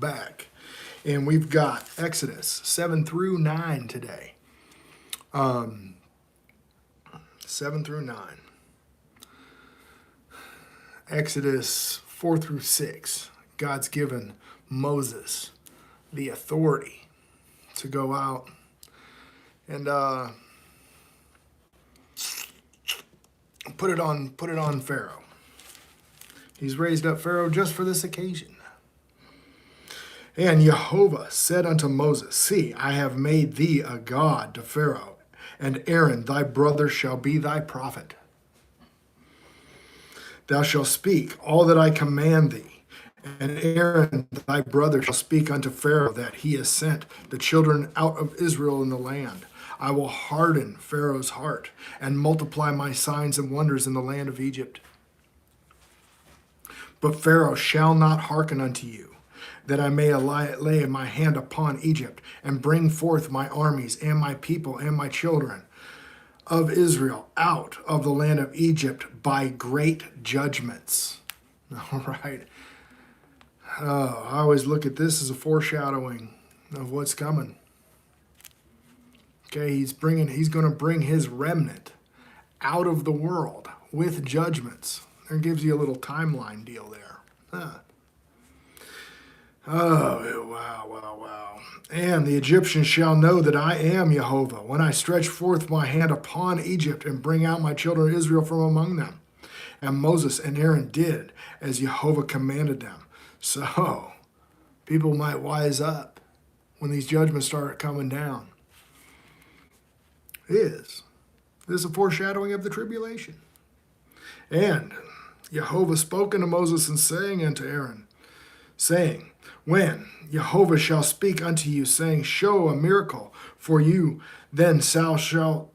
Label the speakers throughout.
Speaker 1: back. And we've got Exodus 7 through 9 today. 7 through 9. Exodus 4 through 6. God's given Moses the authority to go out and put it on Pharaoh. He's raised up Pharaoh just for this occasion. And Jehovah said unto Moses, See, I have made thee a god to Pharaoh, and Aaron thy brother shall be thy prophet. Thou shalt speak all that I command thee, and Aaron thy brother shall speak unto Pharaoh that he has sent the children out of Israel in the land. I will harden Pharaoh's heart, and multiply my signs and wonders in the land of Egypt. But Pharaoh shall not hearken unto you, that I may lay my hand upon Egypt, and bring forth my armies, and my people, and my children of Israel out of the land of Egypt by great judgments. All right. I always look at this as a foreshadowing of what's coming. Okay, he's going to bring his remnant out of the world with judgments. There gives you a little timeline deal there. Oh, wow. And the Egyptians shall know that I am Jehovah when I stretch forth my hand upon Egypt and bring out my children Israel from among them. And Moses and Aaron did as Jehovah commanded them. So, people might wise up when these judgments start coming down. This is a foreshadowing of the tribulation. And Jehovah spoke unto Moses and saying unto Aaron, saying, When Jehovah shall speak unto you, saying, Show a miracle for you, then thou shalt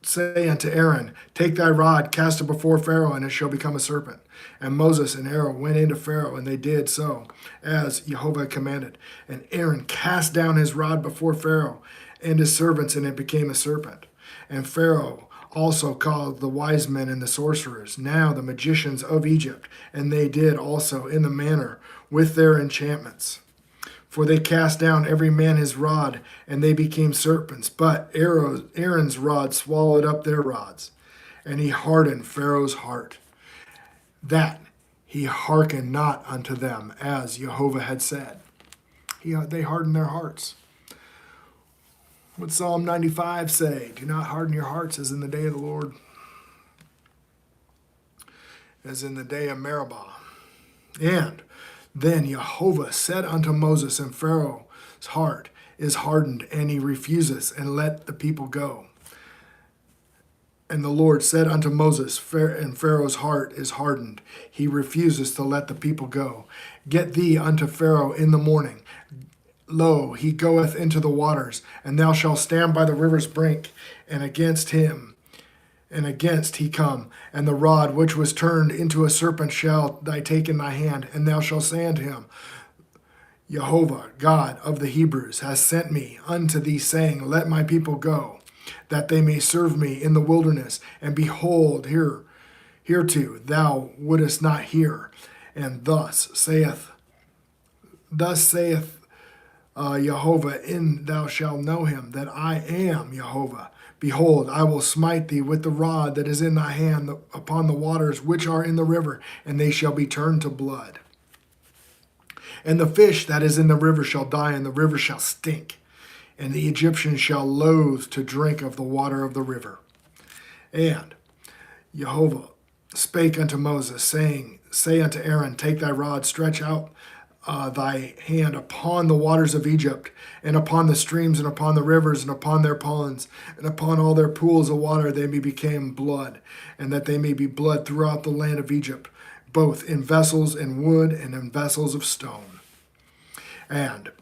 Speaker 1: say unto Aaron, Take thy rod, cast it before Pharaoh, and it shall become a serpent. And Moses and Aaron went into Pharaoh, and they did so as Jehovah commanded. And Aaron cast down his rod before Pharaoh and his servants, and it became a serpent. And Pharaoh also called the wise men and the sorcerers, now the magicians of Egypt, and they did also in the manner with their enchantments. For they cast down every man his rod, and they became serpents. But Aaron's rod swallowed up their rods, and he hardened Pharaoh's heart, that he hearkened not unto them, as Jehovah had said. They hardened their hearts. What Psalm 95 say? Do not harden your hearts as in the day of the Lord, as in the day of Meribah. And then Jehovah said unto Moses, and Pharaoh's heart is hardened, and he refuses, and let the people go. And the Lord said unto Moses, and Pharaoh's heart is hardened, he refuses to let the people go. Get thee unto Pharaoh in the morning. Lo, he goeth into the waters, and thou shalt stand by the river's brink, and against he come, and the rod which was turned into a serpent shall thou take in thy hand, and thou shalt say unto him, Jehovah, God of the Hebrews, has sent me unto thee, saying, Let my people go, that they may serve me in the wilderness. And behold, hereto thou wouldest not hear. And thus saith Jehovah, and thou shalt know him, that I am Jehovah. Behold, I will smite thee with the rod that is in thy hand upon the waters which are in the river, and they shall be turned to blood. And the fish that is in the river shall die, and the river shall stink, and the Egyptians shall loathe to drink of the water of the river. And Jehovah spake unto Moses, saying, Say unto Aaron, Take thy rod, stretch out thy hand upon the waters of Egypt, and upon the streams, and upon the rivers, and upon their ponds, and upon all their pools of water, they may become blood, and that they may be blood throughout the land of Egypt, both in vessels in wood and in vessels of stone. And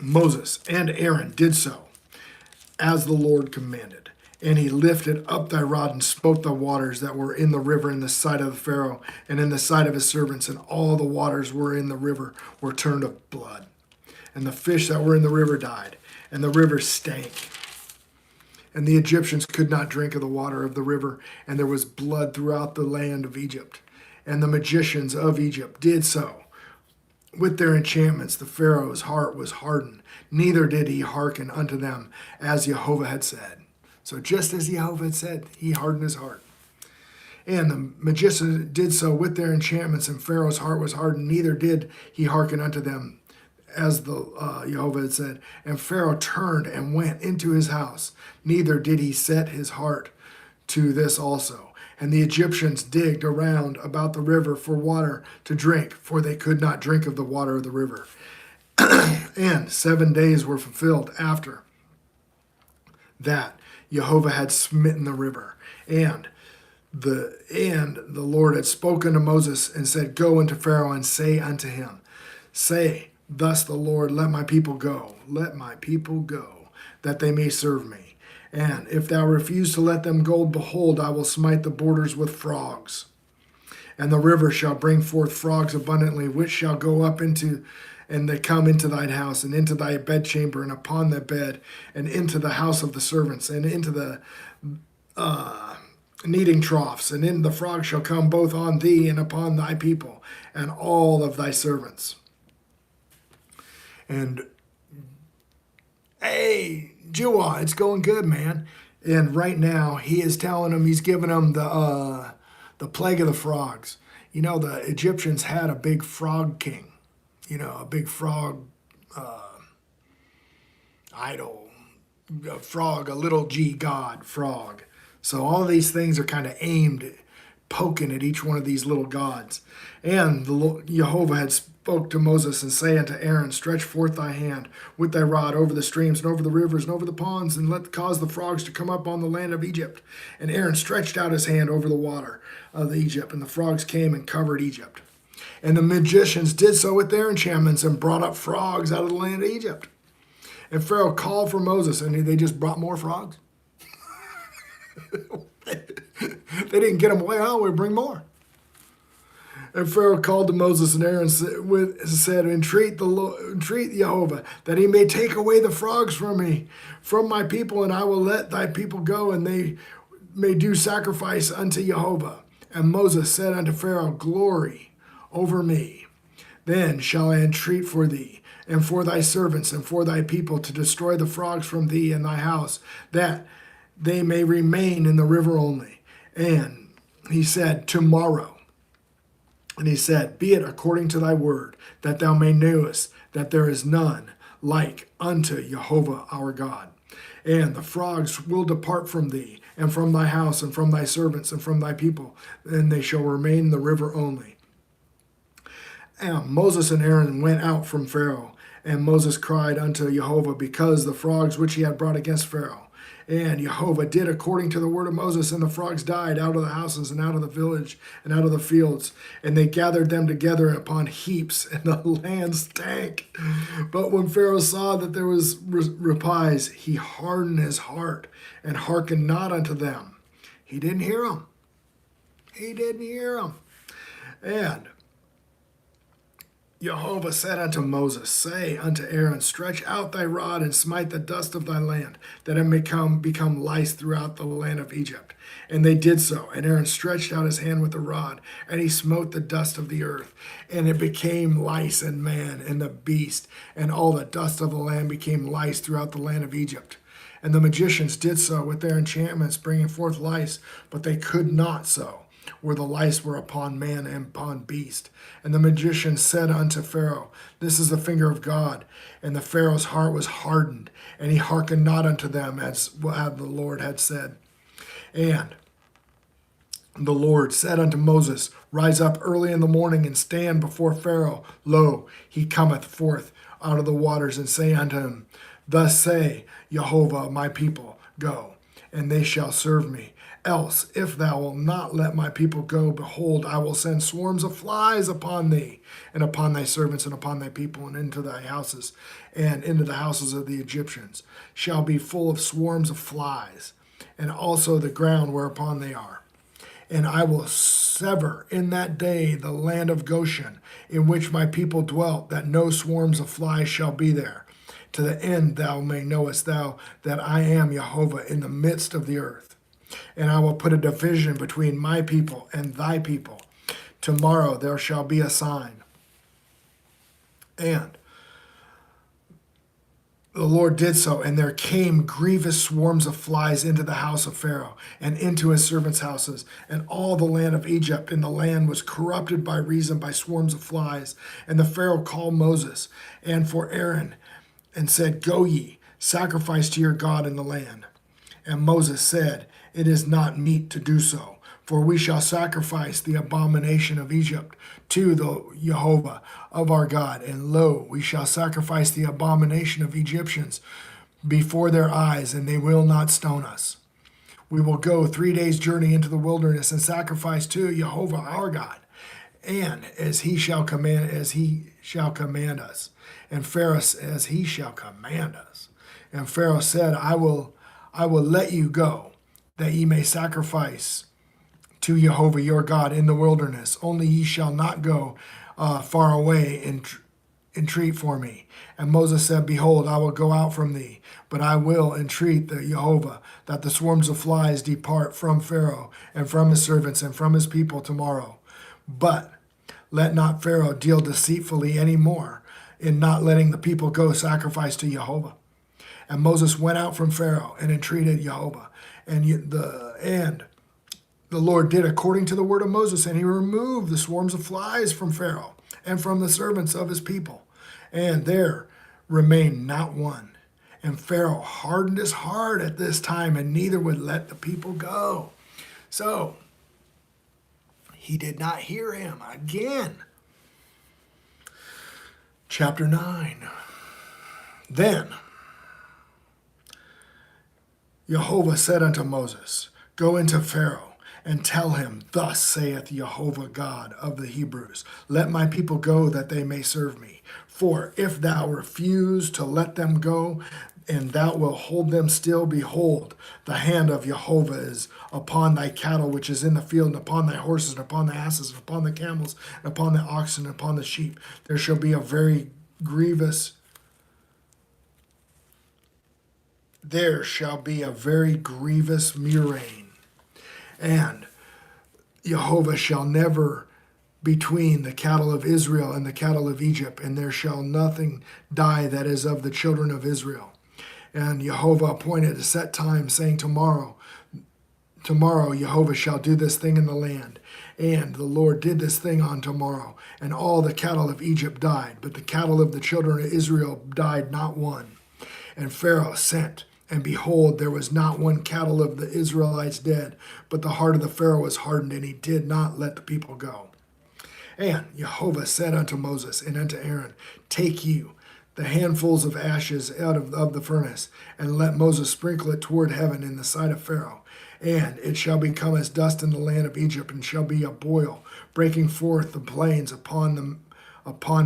Speaker 1: Moses and Aaron did so, as the Lord commanded. And he lifted up thy rod and smote the waters that were in the river in the sight of the Pharaoh and in the sight of his servants, and all the waters were in the river were turned to blood. And the fish that were in the river died, and the river stank. And the Egyptians could not drink of the water of the river, and there was blood throughout the land of Egypt. And the magicians of Egypt did so with their enchantments, the Pharaoh's heart was hardened. Neither did he hearken unto them as Jehovah had said. So just as Jehovah had said, he hardened his heart. And the magicians did so with their enchantments, and Pharaoh's heart was hardened. Neither did he hearken unto them as the Jehovah had said. And Pharaoh turned and went into his house. Neither did he set his heart to this also. And the Egyptians digged around about the river for water to drink, for they could not drink of the water of the river. And 7 days were fulfilled after that Jehovah had smitten the river. And the Lord had spoken to Moses and said, Go unto Pharaoh and say unto him, Say, thus the Lord, let my people go, that they may serve me. And if thou refuse to let them go, behold, I will smite the borders with frogs. And the river shall bring forth frogs abundantly, which shall go up into, and they come into thine house, and into thy bedchamber, and upon thy bed, and into the house of the servants, and into the kneading troughs. And in the frogs shall come both on thee and upon thy people, and all of thy servants. And hey, Jua, it's going good, man. And right now, he is telling them, he's giving them the plague of the frogs. You know, the Egyptians had a big frog king, a big frog idol, a frog, a little g god frog. So all of these things are kind of aimed, poking at each one of these little gods. And Jehovah had spoke to Moses and say unto Aaron, Stretch forth thy hand with thy rod over the streams and over the rivers and over the ponds, and cause the frogs to come up on the land of Egypt. And Aaron stretched out his hand over the water of Egypt, and the frogs came and covered Egypt. And the magicians did so with their enchantments and brought up frogs out of the land of Egypt. And Pharaoh called for Moses, and they just brought more frogs. They didn't get them away. Oh, we bring more. And Pharaoh called to Moses and Aaron and said, Entreat Jehovah, that he may take away the frogs from me, from my people, and I will let thy people go, and they may do sacrifice unto Jehovah. And Moses said unto Pharaoh, Glory over me. Then shall I entreat for thee, and for thy servants, and for thy people, to destroy the frogs from thee and thy house, that they may remain in the river only. And he said, Tomorrow. And he said, Be it according to thy word, that thou may knowest that there is none like unto Jehovah our God. And the frogs will depart from thee, and from thy house, and from thy servants, and from thy people, and they shall remain in the river only. And Moses and Aaron went out from Pharaoh, and Moses cried unto Jehovah because the frogs which he had brought against Pharaoh. And Jehovah did according to the word of Moses, and the frogs died out of the houses and out of the village and out of the fields. And they gathered them together upon heaps, and the land stank. But when Pharaoh saw that there was reprise, he hardened his heart and hearkened not unto them. He didn't hear them. And Jehovah said unto Moses, Say unto Aaron, Stretch out thy rod and smite the dust of thy land, that it may become lice throughout the land of Egypt. And they did so. And Aaron stretched out his hand with the rod, and he smote the dust of the earth. And it became lice in man and the beast, and all the dust of the land became lice throughout the land of Egypt. And the magicians did so with their enchantments, bringing forth lice, but they could not so, where the lice were upon man and upon beast. And the magician said unto Pharaoh, This is the finger of God. And the Pharaoh's heart was hardened, and he hearkened not unto them, as the Lord had said. And the Lord said unto Moses, Rise up early in the morning, and stand before Pharaoh. Lo, he cometh forth out of the waters, and say unto him, Thus say Jehovah, my people, Go, and they shall serve me. Else, if thou wilt not let my people go, behold, I will send swarms of flies upon thee, and upon thy servants, and upon thy people, and into thy houses, and into the houses of the Egyptians, shall be full of swarms of flies, and also the ground whereupon they are. And I will sever in that day the land of Goshen, in which my people dwelt, that no swarms of flies shall be there, to the end thou may knowest thou that I am Jehovah in the midst of the earth. And I will put a division between my people and thy people. Tomorrow there shall be a sign And the Lord did so, and there came grievous swarms of flies into the house of Pharaoh and into his servants' houses, and all the land of Egypt and the land was corrupted by reason by swarms of flies. And the Pharaoh called Moses and for Aaron and said, Go ye, sacrifice to your God in the land. And Moses said, It is not meet to do so, for we shall sacrifice the abomination of Egypt to the Jehovah of our God. And lo, we shall sacrifice the abomination of Egyptians before their eyes, and they will not stone us. We will go 3 days' journey into the wilderness and sacrifice to Jehovah our God, and as he shall command us. And Pharaoh as he shall command us. And Pharaoh said, I will let you go, that ye may sacrifice to Jehovah your God in the wilderness. Only ye shall not go far away and entreat for me. And Moses said, Behold, I will go out from thee, but I will entreat the Jehovah that the swarms of flies depart from Pharaoh and from his servants and from his people tomorrow. But let not Pharaoh deal deceitfully any more in not letting the people go sacrifice to Jehovah. And Moses went out from Pharaoh and entreated Jehovah. And the Lord did according to the word of Moses, and he removed the swarms of flies from Pharaoh and from the servants of his people. And there remained not one. And Pharaoh hardened his heart at this time, and neither would let the people go. So he did not hear him again. Chapter 9. Then Jehovah said unto Moses, Go into Pharaoh, and tell him, Thus saith Jehovah God of the Hebrews, Let my people go, that they may serve me. For if thou refuse to let them go, and thou wilt hold them still, behold, the hand of Jehovah is upon thy cattle which is in the field, and upon thy horses, and upon the asses, and upon the camels, and upon the oxen, and upon the sheep. There shall be a very grievous murrain. And Jehovah shall never between the cattle of Israel and the cattle of Egypt, and there shall nothing die that is of the children of Israel. And Jehovah appointed a set time, saying, Tomorrow Jehovah shall do this thing in the land. And the Lord did this thing on tomorrow, and all the cattle of Egypt died, but the cattle of the children of Israel died not one. And Pharaoh sent, and behold, there was not one cattle of the Israelites dead, but the heart of the Pharaoh was hardened, and he did not let the people go. And Jehovah said unto Moses and unto Aaron, Take you the handfuls of ashes out of the furnace, and let Moses sprinkle it toward heaven in the sight of Pharaoh. And it shall become as dust in the land of Egypt, and shall be a boil, breaking forth the plains upon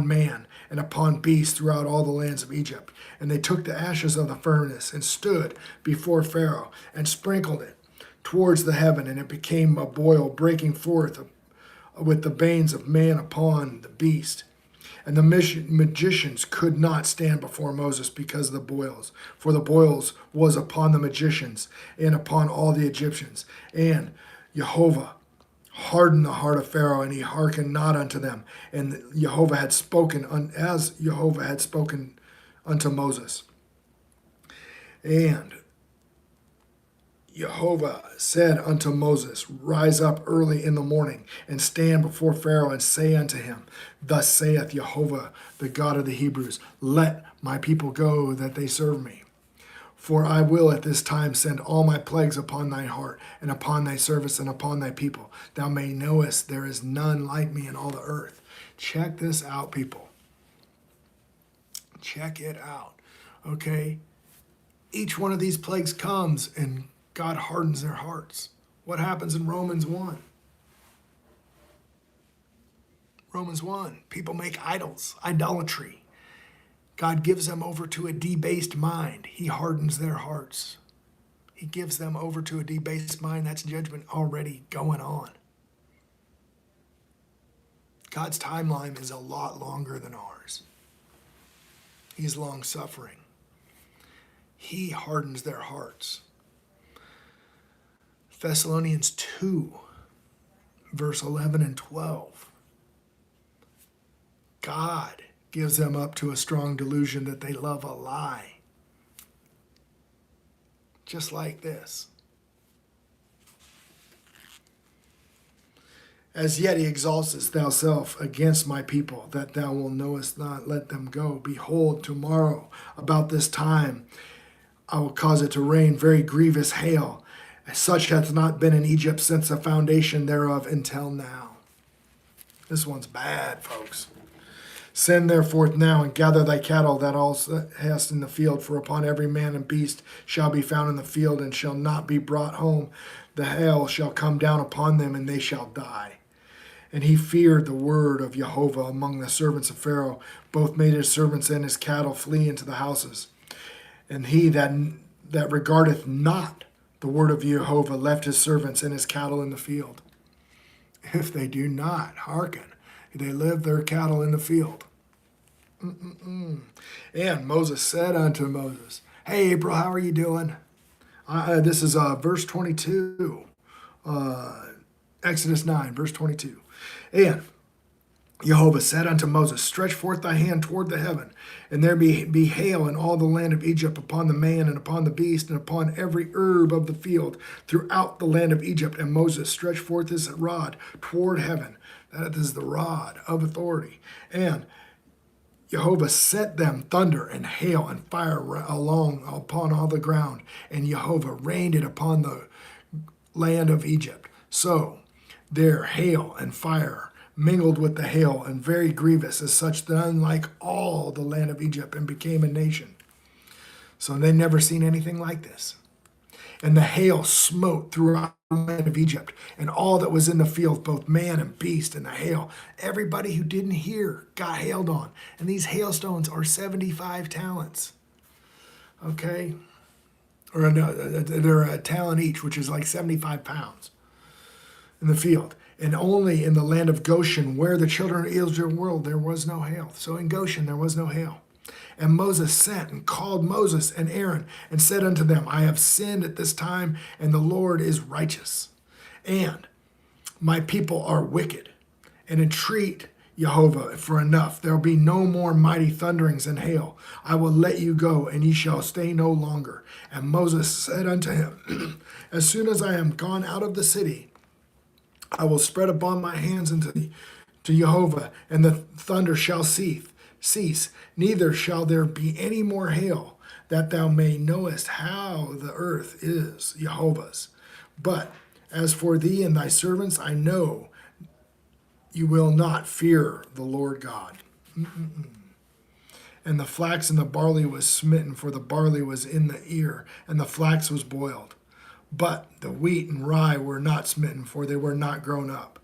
Speaker 1: man and upon beasts throughout all the lands of Egypt. And they took the ashes of the furnace and stood before Pharaoh and sprinkled it towards the heaven, and it became a boil, breaking forth with the banes of man upon the beast. And the magicians could not stand before Moses because of the boils, for the boils was upon the magicians and upon all the Egyptians. And Jehovah hardened the heart of Pharaoh, and he hearkened not unto them. And Jehovah had spoken as Jehovah had spoken unto Moses. And Jehovah said unto Moses, Rise up early in the morning, and stand before Pharaoh, and say unto him, Thus saith Jehovah, the God of the Hebrews, Let my people go, that they serve me. For I will at this time send all my plagues upon thy heart, and upon thy service, and upon thy people. Thou may knowest there is none like me in all the earth. Check this out, people. Check it out. Okay? Each one of these plagues comes, and God hardens their hearts. What happens in Romans 1? Romans 1, people make idols, idolatry. God gives them over to a debased mind. He hardens their hearts. He gives them over to a debased mind. That's judgment already going on. God's timeline is a lot longer than ours. He's long-suffering. He hardens their hearts. Thessalonians 2, verse 11 and 12. God gives them up to a strong delusion that they love a lie. Just like this. As yet he exaltest thyself against my people, that thou wilt knowest not, let them go. Behold, tomorrow about this time I will cause it to rain very grievous hail. Such hath not been in Egypt since the foundation thereof until now. This one's bad, folks. Send therefore now and gather thy cattle that also hast in the field, for upon every man and beast shall be found in the field, and shall not be brought home. The hail shall come down upon them, and they shall die. And he feared the word of Jehovah among the servants of Pharaoh, both made his servants and his cattle flee into the houses. And he that regardeth not the word of Jehovah left his servants and his cattle in the field. If they do not hearken, they leave their cattle in the field. And Moses said unto Moses, hey, April, how are you doing? This is verse 22, Exodus 9, verse 22. And Jehovah said unto Moses, stretch forth thy hand toward the heaven, and there be hail in all the land of Egypt upon the man and upon the beast and upon every herb of the field throughout the land of Egypt. And Moses stretched forth his rod toward heaven. That is the rod of authority. And Jehovah sent them thunder and hail and fire along upon all the ground, and Jehovah rained it upon the land of Egypt. So there hail and fire mingled with the hail, and very grievous, as such that unlike all the land of Egypt, and became a nation. So they never seen anything like this. And the hail smote throughout the land of Egypt, and all that was in the field, both man and beast, and the hail. Everybody who didn't hear got hailed on. And these hailstones are 75 talents. Okay? Or they're a talent each, which is like 75 pounds in the field. And only in the land of Goshen, where the children of Israel were, there was no hail. So in Goshen, there was no hail. And Moses sent and called Moses and Aaron and said unto them, I have sinned at this time, and the Lord is righteous. And my people are wicked. And entreat Jehovah for enough. There will be no more mighty thunderings and hail. I will let you go, and ye shall stay no longer. And Moses said unto him, as soon as I am gone out of the city, I will spread upon my hands to Jehovah, and the thunder shall cease, neither shall there be any more hail, that thou may knowest how the earth is Jehovah's. But as for thee and thy servants, I know you will not fear the Lord God. And the flax and the barley was smitten, for the barley was in the ear, and the flax was boiled. But the wheat and rye were not smitten, for they were not grown up.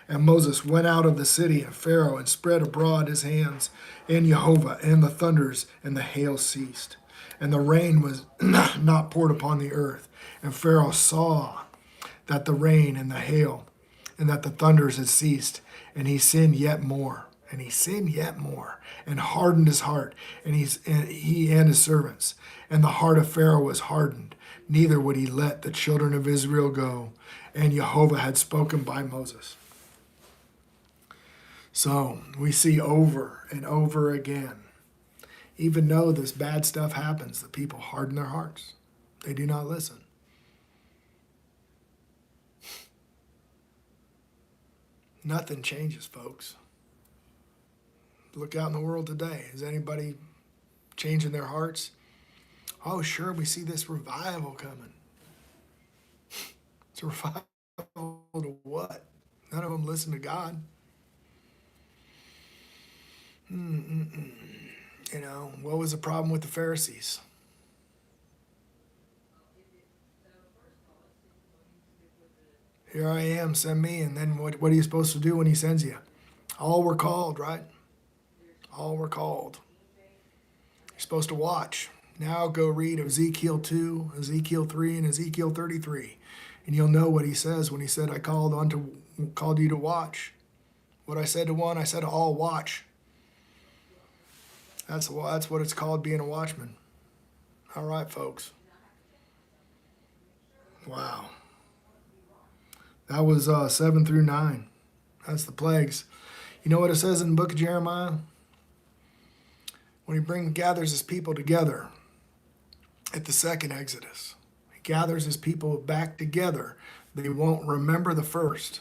Speaker 1: And Moses went out of the city of Pharaoh and spread abroad his hands in Jehovah, and the thunders and the hail ceased. And the rain was not poured upon the earth. And Pharaoh saw that the rain and the hail and that the thunders had ceased. And he sinned yet more. And he sinned yet more, and hardened his heart, and he and his servants. And the heart of Pharaoh was hardened, neither would he let the children of Israel go. And Jehovah had spoken by Moses. So we see over and over again, even though this bad stuff happens, the people harden their hearts. They do not listen. Nothing changes, folks. Look out in the world today. Is anybody changing their hearts? Oh, sure, we see this revival coming. It's a revival to what? None of them listen to God. You know, what was the problem with the Pharisees? Here I am, send me. And then what are you supposed to do when he sends you? All were called, right? All were called. You're supposed to watch. Now go read Ezekiel 2, Ezekiel 3, and Ezekiel 33. And you'll know what he says when he said, I called you to watch. What I said to one, I said to all, watch. That's what it's called, being a watchman. All right, folks. Wow. That was 7 through 9. That's the plagues. You know what it says in the book of Jeremiah? when he gathers his people together at the second Exodus. He gathers his people back together. They won't remember the first.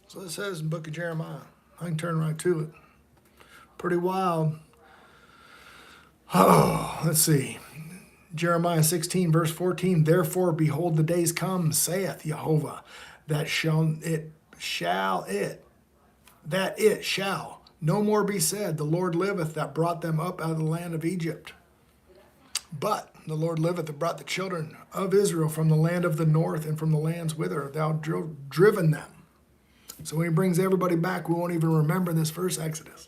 Speaker 1: So it says in the book of Jeremiah. I can turn right to it. Pretty wild. Oh, let's see. Jeremiah 16, verse 14. Therefore, behold, the days come, saith Jehovah, that it shall no more be said, the Lord liveth that brought them up out of the land of Egypt. But the Lord liveth that brought the children of Israel from the land of the north and from the lands whither thou driven them. So when he brings everybody back, we won't even remember this first Exodus.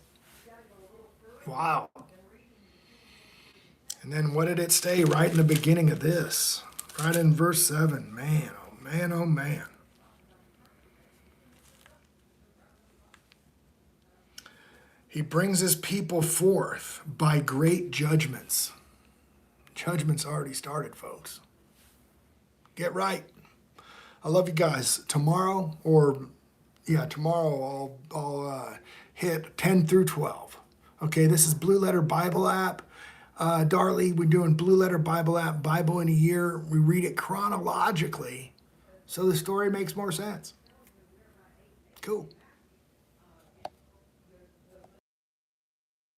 Speaker 1: Wow. And then what did it say right in the beginning of this? Right in verse 7. Man, oh man, oh man. He brings his people forth by great judgments. Judgment's already started, folks. Get right. I love you guys. Tomorrow I'll hit 10 through 12. Okay, this is Blue Letter Bible app. Darley, we're doing Blue Letter Bible app, Bible in a Year. We read it chronologically so the story makes more sense. Cool.